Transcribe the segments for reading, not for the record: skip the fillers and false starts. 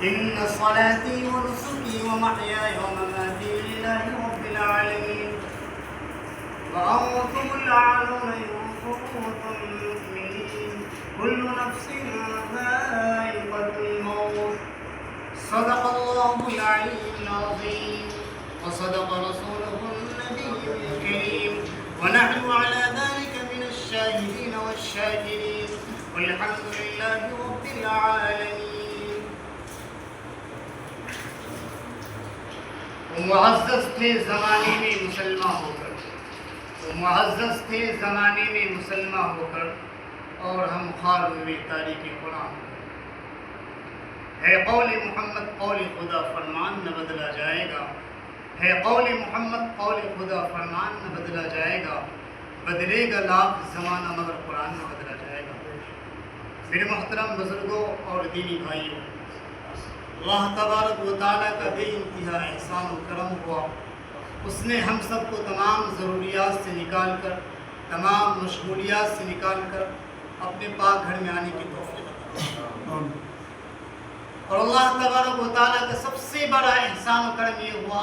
إن صلاتي ونسكي ومحياي ومماتي لله رب العالمين وأنتم الأعلون إن كنتم مؤمنين كل نفس ذائقة الموت صدق الله العلي العظيم وصدق رسوله النبي الكريم ونحن على ذلك من الشاهدين والشاكرين والحمد لله رب العالمين. معزز تھے زمانے میں مسلمان ہو کر، معزز تھے زمانے میں مسلمان ہو کر، اور ہم خوار ہوئے تاریخ قرآن. ہے قول محمد قول خدا فرمان نہ بدلا جائے گا، ہے قول محمد قول خدا فرمان نہ بدلا جائے گا، بدلے گا لاکھ زمانہ مگر قرآن نہ بدلا جائے گا. میرے محترم بزرگوں اور دینی بھائیوں، اللہ تبارک و تعالیٰ کا بے انتہا احسان و کرم ہوا. اس نے ہم سب کو تمام ضروریات سے نکال کر، تمام مشغولیات سے نکال کر اپنے پاک گھر میں آنے کی توفیق عطا. اور اللہ تبارک و تعالیٰ کا سب سے بڑا احسان و کرم یہ ہوا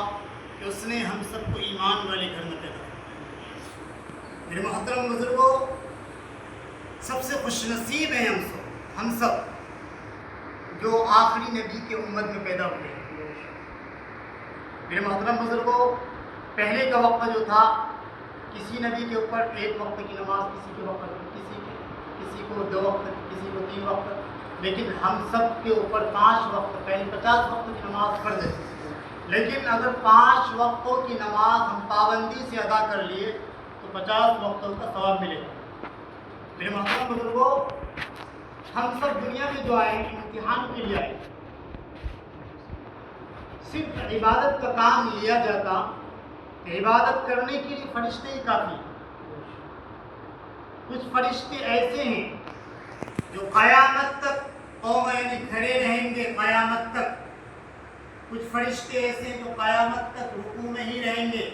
کہ اس نے ہم سب کو ایمان والے گھر میں پیدا کیا. میرے محترم بزرگوں، سب سے خوش نصیب ہیں ہم سب جو آخری نبی کے امت میں پیدا ہوئے. میرے محترم بزرگوں، پہلے کا وقت جو تھا، کسی نبی کے اوپر ایک وقت کی نماز، کسی کو 2 وقت، کسی کو 3 وقت، لیکن ہم سب کے اوپر 5 وقت، پہلے 50 وقت کی نماز فرض ہے. لیکن اگر 5 وقتوں کی نماز ہم پابندی سے ادا کر لیے تو 50 وقتوں کا ثواب ملے گا. میرے محترم بزرگوں، ہم سب دنیا میں جو آئے امتحان کے لیے آئے. صرف عبادت کا کام لیا جاتا کہ عبادت کرنے کے لیے فرشتے ہی کافی. کچھ فرشتے ایسے ہیں جو قیامت تک یعنی کھڑے رہیں گے قیامت تک. کچھ فرشتے ایسے ہیں جو قیامت تک رکوع میں ہی رہیں گے.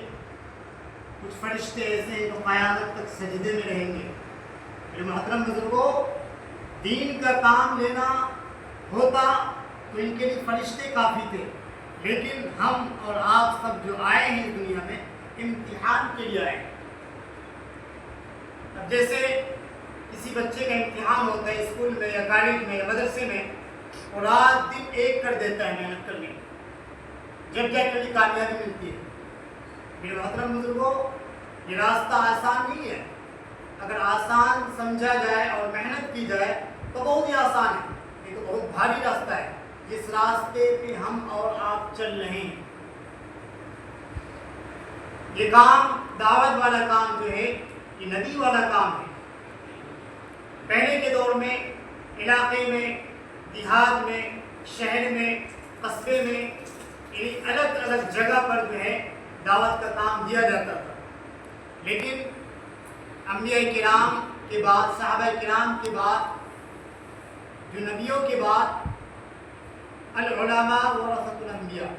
کچھ فرشتے ایسے ہیں جو قیامت تک سجدے میں رہیں گے. میرے محترم بزرگوں، دین کا کام لینا ہوتا تو ان کے لیے فرشتے کافی تھے، لیکن ہم اور آپ سب جو آئے ہیں دنیا میں امتحان کے لیے آئے. اب جیسے کسی بچے کا امتحان ہوتا ہے اسکول میں یا کالج میں یا مدرسے میں، اور رات دن ایک کر دیتا ہے محنت کرنے، جب جا کر کامیابی ملتی ہے. میرے محترم بزرگوں، یہ راستہ آسان نہیں ہے. اگر آسان سمجھا جائے اور محنت کی جائے تو بہت ہی آسان ہے. یہ تو بہت بھاری راستہ ہے جس راستے پہ ہم اور آپ چل رہے ہیں. یہ کام، دعوت والا کام جو ہے، یہ نبی والا کام ہے. پہلے کے دور میں علاقے میں، دیہات میں، شہر میں، قصبے میں، الگ الگ جگہ پر جو ہے دعوت کا کام دیا جاتا تھا. لیکن انبیاء کرام کے بعد، صحابہ کرام کے بعد، جو نبیوں کے بعد، العلماء ورثۃ الانبیاء،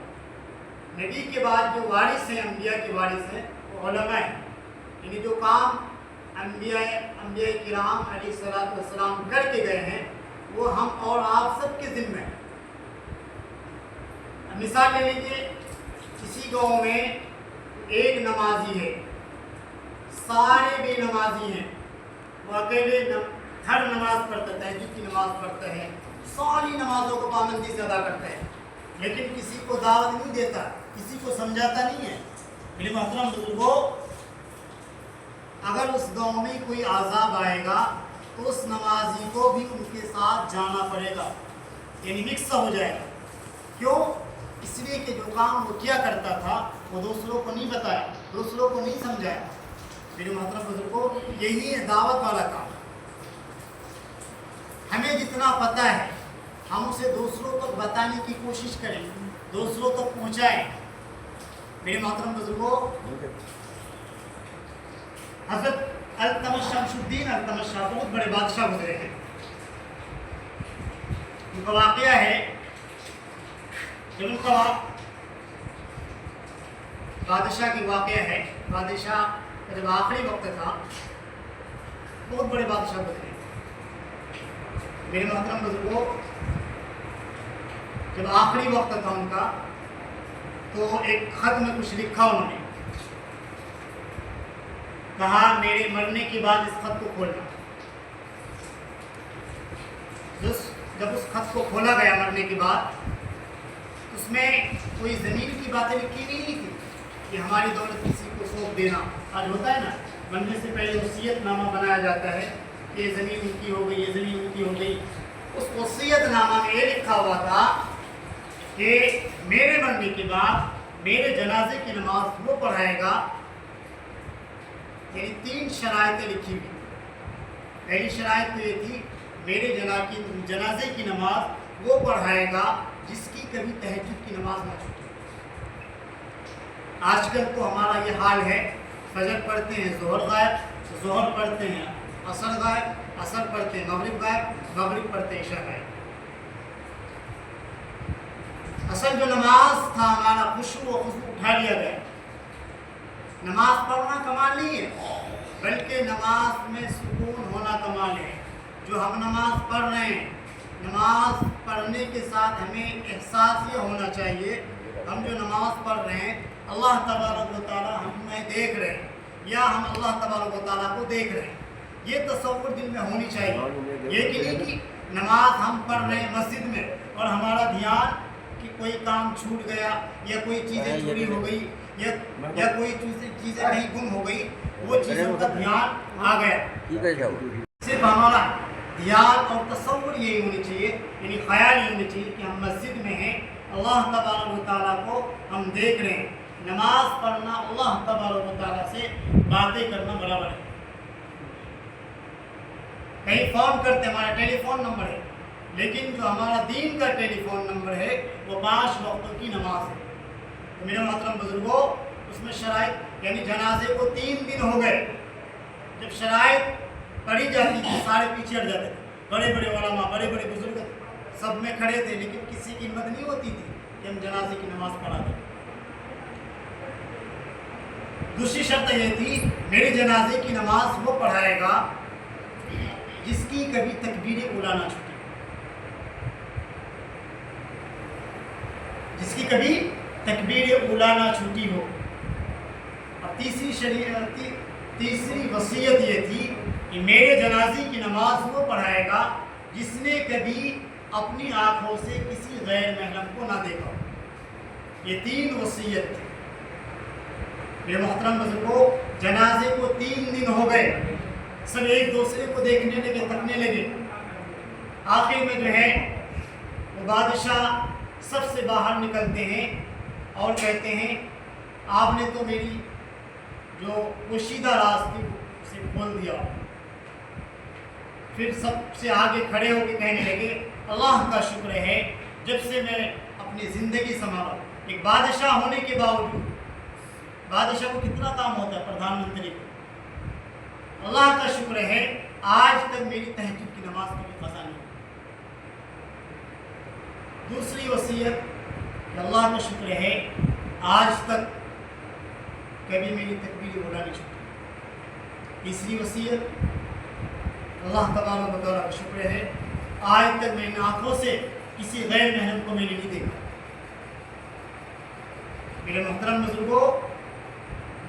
نبی کے بعد جو وارث ہیں، انبیاء کے وارث ہیں، وہ علماء ہیں. یعنی جو کام انبیاء کرام علیہ السلام کر کے گئے ہیں وہ ہم اور آپ سب کے ذمہ ہیں. مثال لے لیجیے، کسی گاؤں میں ایک نمازی ہے، سارے بے نمازی ہیں. وہ اکیلے ہر نماز پڑھتا ہے، تہجد کی نماز پڑھتا ہے، ساری نمازوں کو پابندی سے ادا کرتا ہے، لیکن کسی کو دعوت نہیں دیتا، کسی کو سمجھاتا نہیں ہے. میرے محترم بزرگوں، اگر اس گاؤں میں کوئی عذاب آئے گا تو اس نمازی کو بھی ان کے ساتھ جانا پڑے گا، یعنی مکس ہو جائے گا. کیوں؟ اس لیے کہ جو کام وہ کیا کرتا تھا وہ دوسروں کو نہیں بتایا، دوسروں کو نہیں سمجھایا. میرے محترم بزرگوں، یہی ہے دعوت والا کام. ہمیں جتنا پتہ ہے ہم اسے دوسروں تک بتانے کی کوشش کریں، دوسروں تک پہنچائیں. میرے محترم بزرگوں، حضرت التمش شمس الدین التمش شاہ بہت بڑے بادشاہ گزرے ہیں. ان کا واقعہ ہے جب ان کا بادشاہ کی واقعہ ہے. بادشاہ کا جب آخری وقت تھا، بہت بڑے بادشاہ گزرے. میرے محترم بزرگوں، جب آخری وقت تھا ان کا تو ایک خط میں کچھ لکھا انہوں نے، کہا میرے مرنے کے بعد اس خط کو کھولنا۔ جب اس خط کو کھولا گیا مرنے کے بعد، اس میں کوئی زمین کی باتیں لکھی نہیں تھی کہ ہماری دولت کسی کو سونپ دینا۔ آج ہوتا ہے نا، مرنے سے پہلے وصیت نامہ بنایا جاتا ہے کہ یہ زمین ان کی ہو گئی، یہ زمین ان کی ہو گئی۔ اس وصیت نامہ میں یہ لکھا ہوا تھا کہ میرے مرنے کے بعد میرے جنازے کی نماز وہ پڑھائے گا، یعنی 3 شرائطیں لکھی ہوئی۔ پہلی شرائط تو یہ تھی میرے جنازے کی نماز وہ پڑھائے گا جس کی کبھی تہجد کی نماز نہ چھوٹے۔ آج کل تو ہمارا یہ حال ہے، فجر پڑھتے ہیں ظہر غائب، ظہر پڑھتے ہیں عصر غائب، عصر پڑھتے ہیں مغرب غائب، مغرب پڑھتے ہیں عشاء غائب۔ اصل جو نماز تھا ہمارا خشوع و خضوع اٹھا لیا گیا۔ نماز پڑھنا کمال نہیں ہے، بلکہ نماز میں سکون ہونا کمال ہے۔ جو ہم نماز پڑھ رہے ہیں، نماز پڑھنے کے ساتھ ہمیں احساس یہ ہونا چاہیے ہم جو نماز پڑھ رہے ہیں اللہ تبارک و تعالیٰ ہمیں دیکھ رہے ہیں، یا ہم اللہ تبارک و تعالیٰ کو دیکھ رہے ہیں۔ یہ تصور دل میں ہونی چاہیے۔ یہ کہ نہیں کہ نماز ہم پڑھ رہے ہیں مسجد میں اور ہمارا دھیان کہ کوئی کام چھوٹ گیا یا کوئی چیزیں چوری ہو گئی یا کوئی چیزیں کہیں گم ہو گئی، وہ چیزوں کا دھیان آ گیا۔ صرف ہمارا دھیان اور تصور یہی ہونی چاہیے، یعنی خیال یہ ہونا چاہیے کہ ہم مسجد میں ہیں، اللہ تبارک و تعالیٰ کو ہم دیکھ رہے ہیں۔ نماز پڑھنا اللہ تبارک و تعالیٰ سے باتیں کرنا برابر ہے۔ کہیں فون کرتے ہمارا ٹیلی فون نمبر ہے، لیکن جو ہمارا دین کا ٹیلی فون نمبر ہے وہ 5 وقتوں کی نماز ہے۔ تو میرے محترم بزرگوں، اس میں شرائط، یعنی جنازے کو 3 دن ہو گئے، جب شرائط پڑھی جاتی تھی سارے پیچھے ہٹ جاتے تھے۔ بڑے بڑے علماء، بڑے بڑے بزرگ سب میں کھڑے تھے، لیکن کسی کی ہمت نہیں ہوتی تھی کہ ہم جنازے کی نماز پڑھا دیں۔ دوسری شرط یہ تھی میرے جنازے کی نماز وہ پڑھائے گا جس کی کبھی تکبیر اولیٰ نہ چھوٹی، جس کی کبھی تکبیر اولیٰ نہ چھوٹی ہو۔ اب تیسری وصیت یہ تھی کہ میرے جنازے کی نماز وہ پڑھائے گا جس نے کبھی اپنی آنکھوں سے کسی غیر محرم کو نہ دیکھا۔ یہ 3 وصیت تھی۔ میرے محترم بزرگوں، جنازے کو 3 دن ہو گئے، سب ایک دوسرے کو دیکھنے لگے، تکنے لگے۔ آخر میں جو ہے وہ بادشاہ سب سے باہر نکلتے ہیں اور کہتے ہیں آپ نے تو میری جو پوشیدہ راز تھی اسے کھول دیا۔ پھر سب سے آگے کھڑے ہو کے کہنے لگے اللہ کا شکر ہے جب سے میں اپنی زندگی سنبھالا۔ ایک بادشاہ ہونے کے باوجود، بادشاہ کو کتنا کام ہوتا ہے، پردھان منتری کو، اللہ کا شکر ہے آج تک میری تہجد کی نماز کبھی قضا نہیں۔ دوسری وصیت کہ اللہ کا شکر ہے آج تک کبھی میری تکبیر اولیٰ نہیں چھوٹی۔ تیسری وصیت اللہ تبارک و تعالیٰ کا شکر ہے آج تک میں نے آنکھوں سے کسی غیر محرم کو میں نے نہیں دیکھا۔ میرے محترم بزرگوں،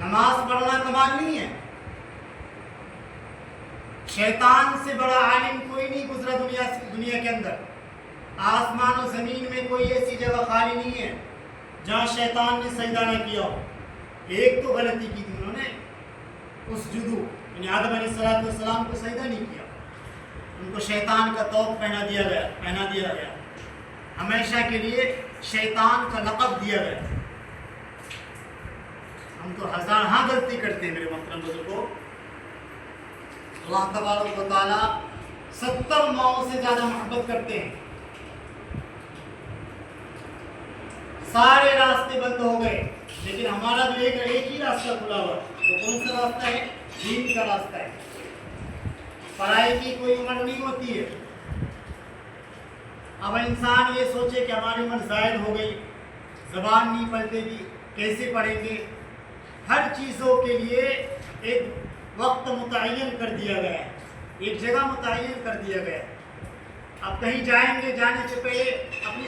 نماز پڑھنا کمال نہیں ہے۔ شیطان سے بڑا عالم کوئی نہیں گزرا دنیا کے اندر۔ آسمان و زمین میں کوئی ایسی جگہ خالی نہیں ہے جہاں شیطان نے سجدہ نہ کیا ہو۔ ایک تو غلطی کی تھی انہوں نے، اس جدو یعنی آدم علیہ السلام کو سجدہ نہیں کیا، ان کو شیطان کا طوق پہنا دیا گیا، ہمیشہ کے لیے شیطان کا لقب دیا گیا۔ ہم تو ہزارہاں غلطی کرتے ہیں میرے محترم بزرگوں۔ اللہ تبارک و تعالیٰ 70 ماؤں سے زیادہ محبت کرتے ہیں۔ سارے راستے بند ہو گئے، لیکن ہمارا جو ایک ہی راستہ کھلا ہوا، وہ کون سا راستہ ہے؟ دین کا راستہ ہے۔ پڑھائی کی کوئی عمر نہیں ہوتی ہے۔ اب انسان یہ سوچے کہ ہماری عمر زائد ہو گئی، زبان نہیں پلٹے گی، کیسے پڑھیں گے؟ ہر چیزوں کے لیے ایک وقت متعین کر دیا گیا ہے، ایک جگہ متعین کر دیا گیا ہے۔ اب کہیں جائیں گے، جانے سے پہلے اپنی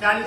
40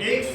1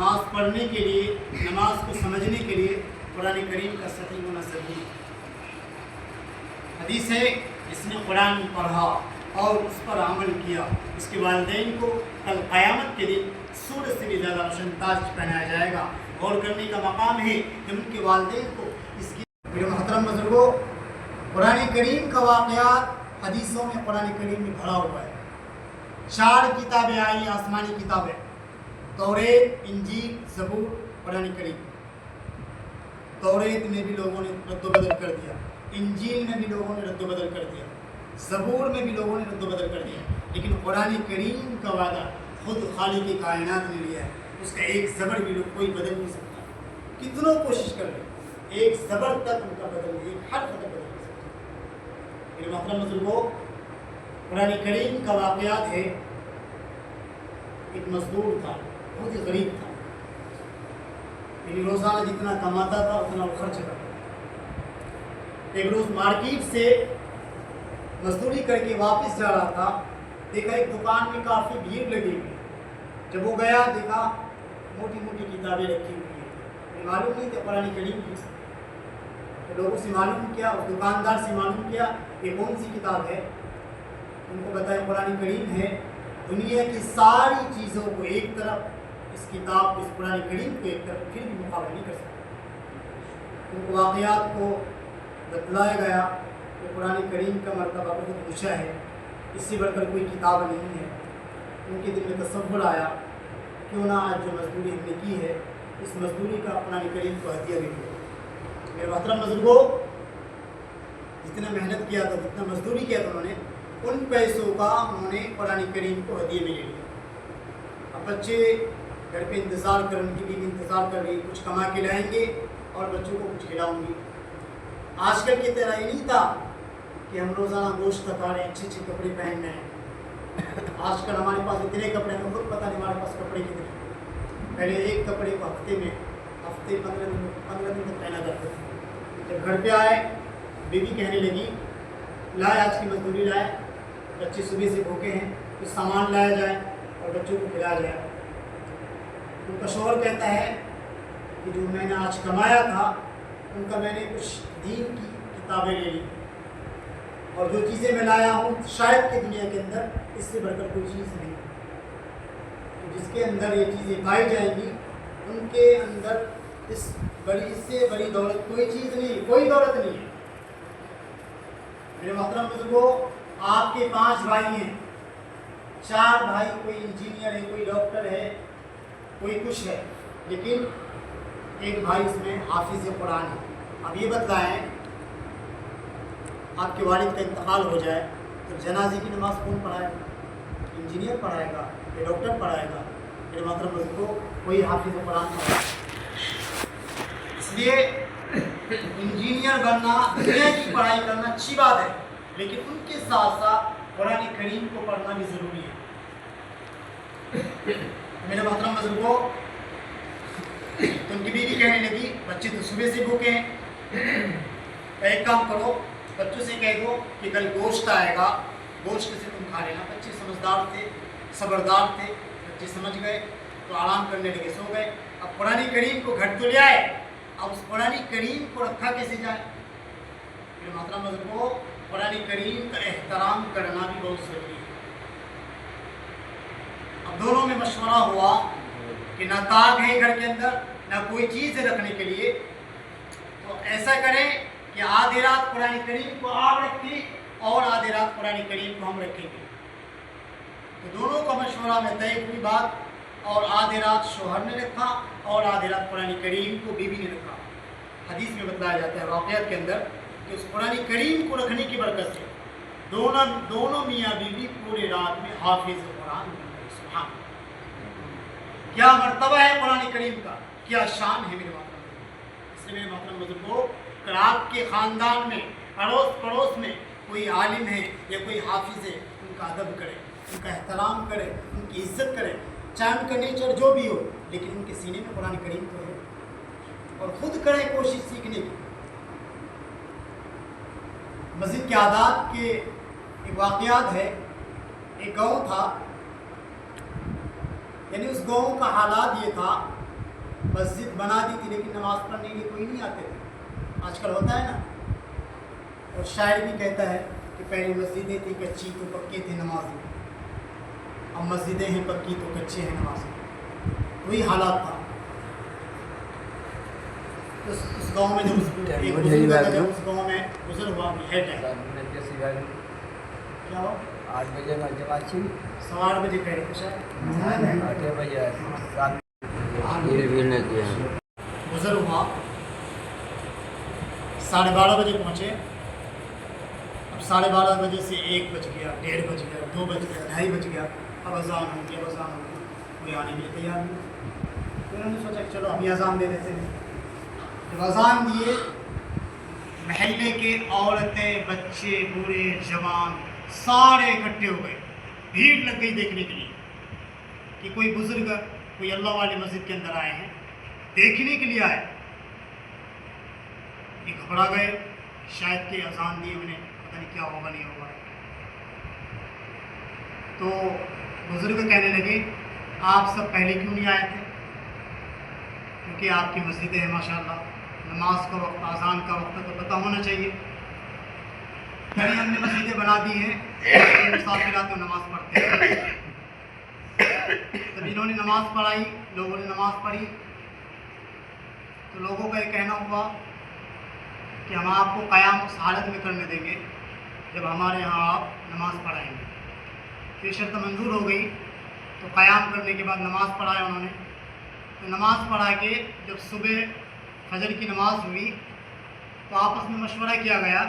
نماز پڑھنے کے لیے، نماز کو سمجھنے کے لیے قرآن کریم کا صحیح ہونا ضروری ہے۔ حدیث ہے جس نے قرآن پڑھا اور اس پر عمل کیا، اس کے والدین کو کل قیامت کے دن سورج سے بھی زیادہ روشن تاج پہنایا جائے گا۔ غور کرنے کا مقام ہے کہ ان کے والدین کو اس کی۔ میرے محترم بزرگوں، قرآن کریم کا واقعات حدیثوں میں قرآن کریم میں بھرا ہوا ہے۔ 4 کتابیں آئی، آسمانی کتابیں، توریت، انجیل، زبور، قرآن کریم۔ توریت میں بھی لوگوں نے رد و بدل کر دیا، انجیل میں بھی لوگوں نے رد و بدل کر دیا، زبور میں بھی لوگوں نے رد و بدل کر دیا، لیکن قرآن کریم کا وعدہ خود خالق کائنات نے لیا ہے۔ اس کا ایک زبر بھی لوگ کوئی بدل نہیں سکتا، کتنوں کوشش کر لیں، ایک زبر تک ان کا بدل نہیں، ایک حرف تک بدل نہیں سکتا۔ میرے محترم بزرگوں، قرآن کریم کا واقعات ہے، ایک مزدور تھا، بہت ہی غریب تھا، یعنی روزانہ جتنا کماتا تھا اتنا وہ خرچ کرتا تھا۔ ایک روز مارکیٹ سے مزدوری کر کے واپس جا رہا تھا، دیکھا ایک دکان میں کافی بھیڑ لگی ہوئی۔ جب وہ گیا دیکھا موٹی موٹی کتابیں رکھی ہوئی ہیں، معلوم نہیں تھا قرآن کریم کی۔ لوگوں سے معلوم کیا، اس دکاندار سے معلوم کیا یہ کون سی کتاب ہے، ان کو بتایا قرآن کریم ہے۔ دنیا کی ساری چیزوں کو ایک طرف، اس کتاب کو، اس قرآن کریم کو ایک طرف، پھر بھی مقابلہ نہیں کر سکتا۔ ان کو واقعات کو بتلایا گیا کہ قرآن کریم کا مرتبہ بہت اونچا ہے، اس سے بڑھ کر کوئی کتاب نہیں ہے۔ ان کے دل میں تصور آیا کیوں نہ آج جو مزدوری ہم نے کی ہے، اس مزدوری کا قرآن کریم کو ہدیہ دے دیا۔ میرے محترم بزرگوں، جتنا محنت کیا تھا، جتنا مزدوری کیا تھا انہوں نے، ان پیسوں کا انہوں نے قرآن کریم کو ہدیے میں لے لیا۔ اب بچے گھر پہ انتظار کر، ان کی بیوی انتظار کر رہی، کچھ کما کے لائیں گے اور بچوں کو کچھ کھلاؤں گی۔ آج کل کی طرح یہ نہیں تھا کہ ہم روزانہ گوشت کھا رہے ہیں، اچھے اچھے کپڑے پہن رہے ہیں۔ آج کل ہمارے پاس اتنے کپڑے ہیں، خود پتہ نہیں ہمارے پاس کپڑے کتنے ہیں۔ پہلے ایک کپڑے کو ہفتے 15 دن تک پہنا کرتے تھے۔ جب گھر پہ آئے، بیوی کہنے لگی لائے آج کی مزدوری لائے، بچے صبح سے بھوکے ہیں، کچھ سامان لایا جائے اور بچوں کو کھلایا جائے۔ ان کا شوہر کہتا ہے کہ جو میں نے آج کمایا تھا ان کا میں نے کچھ دین کی کتابیں لے لی، اور جو چیزیں میں لایا ہوں شاید کہ دنیا کے اندر اس سے بڑھ کر کوئی چیز نہیں، جس کے اندر یہ چیزیں پائی جائیں گی ان کے اندر اس سے بڑی دولت کوئی چیز نہیں، کوئی دولت نہیں ہے۔ میرے محترم بزرگوں، آپ کے 5 بھائی ہیں، 4 بھائی، کوئی انجینئر ہے، کوئی ڈاکٹر ہے، کوئی کچھ ہے، لیکن ایک بھائی اس میں حافظ قرآن ہے۔ اب یہ بتلائیں، آپ کے والد کا انتقال ہو جائے تو جنازے کی نماز کون پڑھائے گا؟ انجینئر پڑھائے گا یا ڈاکٹر پڑھائے گا؟ میرے محترم بزرگوں، کوئی حافظ قرآن پڑھائے گا۔ اس لیے انجینئر بننا، دنیا کی پڑھائی کرنا اچھی بات ہے، لیکن ان کے ساتھ ساتھ قرآن کریم کو پڑھنا بھی ضروری ہے۔ میرے محترم بزرگوں، ان کی بیوی کہنے لگی بچے تو صبح سے بھوکے ہیں، ایک کام کرو، بچوں سے کہہ دو کہ کل گوشت آئے گا، گوشت سے تم کھا لینا۔ بچے سمجھدار تھے، صبردار تھے، بچے سمجھ گئے تو آرام کرنے لگے، سو گئے۔ اب قرآن کریم کو گھر تو لے آئے، اب اس قرآن کریم کو رکھا کیسے جائے؟ میرے محترم بزرگوں، قرآن کریم کا احترام کرنا بھی بہت ضروری ہے۔ اب دونوں میں مشورہ ہوا کہ نہ تاگ ہے گھر کے اندر، نہ کوئی چیز ہے رکھنے کے لیے، تو ایسا کریں کہ آدھی رات قرآن کریم کو آپ رکھیں اور آدھی رات قرآن کریم کو ہم رکھیں گے۔ تو دونوں کا مشورہ میں طے ہوئی بات، اور آدھی رات شوہر نے رکھا اور آدھی رات قرآن کریم کو بیوی نے رکھا۔ حدیث میں بتلایا جاتا ہے، واقعات کے اندر، کہ اس قرآن کریم کو رکھنے کی برکت سے دونوں میاں بیوی پورے رات میں حافظ قرآن بن گئے۔ سبحان اللہ! کیا مرتبہ ہے قرآن کریم کا، کیا شان ہے میرے محترم۔ اس لیے میرے محترم بزرگوں، اگر آپ کے خاندان میں، اڑوس پڑوس میں کوئی عالم ہے یا کوئی حافظ ہے، ان کا ادب کرے، ان کا احترام کرے، ان کی عزت کرے، چاہے ان کا نیچر جو بھی ہو، لیکن ان کے سینے میں قرآن کریم تو ہے، اور خود کریں کوشش سیکھنے کی۔ مسجد کے عادات کے ایک واقعات ہے، ایک گاؤں تھا، یعنی اس گاؤں کا حالات یہ تھا مسجد بنا دی تھی لیکن نماز پڑھنے کے لیے کوئی نہیں آتے تھے. آج کل ہوتا ہے نا. اور شاعر بھی کہتا ہے کہ پہلے مسجدیں تھیں کچی تو پکے تھے نمازی, اب مسجدیں ہیں پکی تو کچے ہیں نمازی. وہی حالات تھا اس گاؤں میں. جب ایک بزرگ تھا, جب اس گاؤں میں گزر ہوا ہیڈ ہے کیا ہوا 8 بجے میں جماعت تھی. 8:15 بجے کہہ رہے کچھ ہے 8 بجے گزر ہوا. 12:30 بجے پہنچے. اب 12:30 بجے سے 1 بج گیا, 1:30 بج گیا, 2 بج گیا, 2:30 بج گیا. اب اذان ہو گیا, اذان ہو گیا, کوئی آنے کے لیے تیار نہیں. تو انہوں نے سوچا کہ چلو ہم ہی اذان دے دیتے ہیں. جب اذان دیے, محلے کے عورتیں, بچے, بوڑھے, جوان سارے اکٹھے ہو گئے. بھیڑ لگ گئی دیکھنے کے لیے کہ کوئی بزرگ, کوئی اللہ والے مسجد کے اندر آئے ہیں, دیکھنے کے لیے آئے. یہ گھبرا گئے, شاید کہ اذان دی انہیں, پتہ نہیں کیا ہوگا نہیں ہوگا. تو بزرگ کہنے لگے آپ سب پہلے کیوں نہیں آئے تھے؟ کیونکہ آپ کی مسجدیں ہیں ماشاءاللہ, نماز کا وقت, اذان کا وقت تو پتہ ہونا چاہیے. کہیں ہم نے مسجدیں بنا دی ہیں, مسافر آتے نماز پڑھتے ہیں. جب انہوں نے نماز پڑھائی, لوگوں نے نماز پڑھی, تو لوگوں کا یہ کہنا ہوا کہ ہم آپ کو قیام اس حالت میں کرنے دیں گے جب ہمارے یہاں آپ نماز پڑھائیں گے. یہ شرط منظور ہو گئی. تو قیام کرنے کے بعد نماز پڑھایا انہوں نے. تو نماز پڑھا کے جب صبح فجر کی نماز ہوئی تو آپس میں مشورہ کیا گیا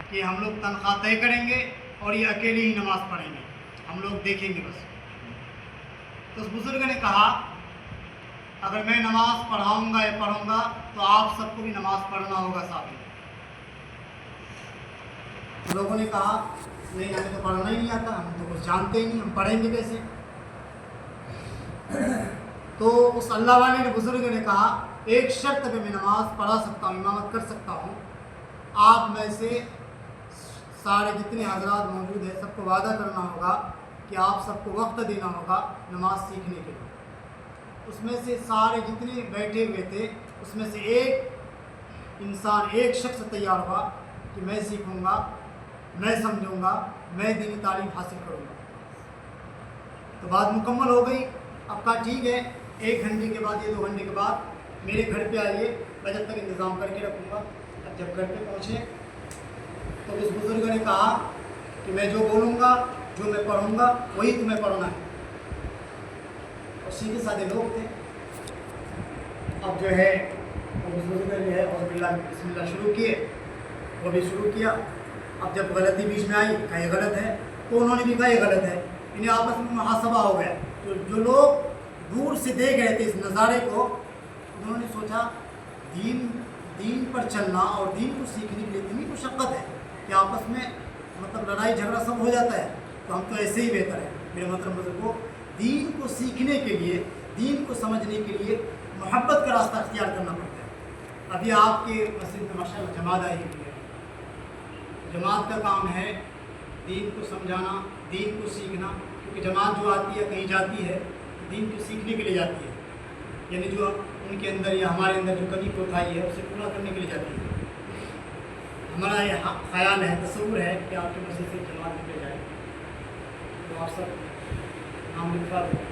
کہ ہم لوگ تنخواہ طے کریں گے اور یہ اکیلے ہی نماز پڑھیں گے, ہم لوگ دیکھیں گے بس. تو اس بزرگ نے کہا اگر میں نماز پڑھاؤں گا یا پڑھوں گا تو آپ سب کو بھی نماز پڑھنا ہوگا ساتھ میں. لوگوں نے کہا نہیں, ہمیں تو پڑھنا ہی نہیں آتا, ہم تو کچھ جانتے ہی نہیں, ہم پڑھیں گے کیسے. تو اس اللہ والے نے, بزرگ نے کہا ایک شرط پہ میں نماز پڑھا سکتا ہوں, امامت کر سکتا ہوں. آپ میں سے سارے جتنے حضرات موجود ہیں سب کو وعدہ کرنا ہوگا کہ آپ سب کو وقت دینا ہوگا نماز سیکھنے کے لیے. اس میں سے سارے جتنے بیٹھے ہوئے تھے اس میں سے ایک انسان, ایک شخص تیار ہوا کہ میں سیکھوں گا, میں سمجھوں گا, میں دینی تعلیم حاصل کروں گا. تو بات مکمل ہو گئی. اب کہا ٹھیک ہے, 1 گھنٹے کے بعد یا 2 گھنٹے کے بعد میرے گھر پہ آئیے, میں جب تک انتظام کر کے رکھوں گا. اب جب گھر پہ پہنچے تو اس بزرگ نے کہا کہ میں جو بولوں گا, جو میں پڑھوں گا وہی تمہیں پڑھنا ہے. اور سیدھے سادے لوگ تھے. اب جو ہے وہ بزرگ جو ہے بسم اللہ شروع کیے, وہ بھی شروع کیا. اب جب غلطی بیچ میں آئی, کہا یہ غلط ہے, تو انہوں نے بھی کہا یہ غلط ہے. انہیں آپس میں محاسبہ ہو گیا. تو جو لوگ دور سے دیکھ رہے تھے اس نظارے کو, انہوں نے سوچا دین پر چلنا اور دین کو سیکھنے کے لیے اتنی مشقت ہے کہ آپس میں مطلب لڑائی جھگڑا سب ہو جاتا ہے, تو ہم تو ایسے ہی بہتر ہے. میرے مطلب کو دین کو سیکھنے کے لیے, دین کو سمجھنے کے لیے محبت کا راستہ اختیار کرنا پڑتا ہے. ابھی آپ کے مسجد میں ماشاءاللہ جماعت آئی ہوئی ہے. جماعت کا کام ہے دین کو سمجھانا, دین کو سیکھنا. کیونکہ جماعت جو آتی ہے کہیں جاتی ہے دین کو سیکھنے کے لیے جاتی ہے, یعنی جو ان کے اندر یا ہمارے اندر جو کمی کوتاہی ہے اسے پورا کرنے کے لیے جاتی ہے. ہمارا یہ خیال ہے, تصور ہے کہ آپ کے مسجد سے جماعت نکلے جائے. تو آپ سب نام لکھوا دیں.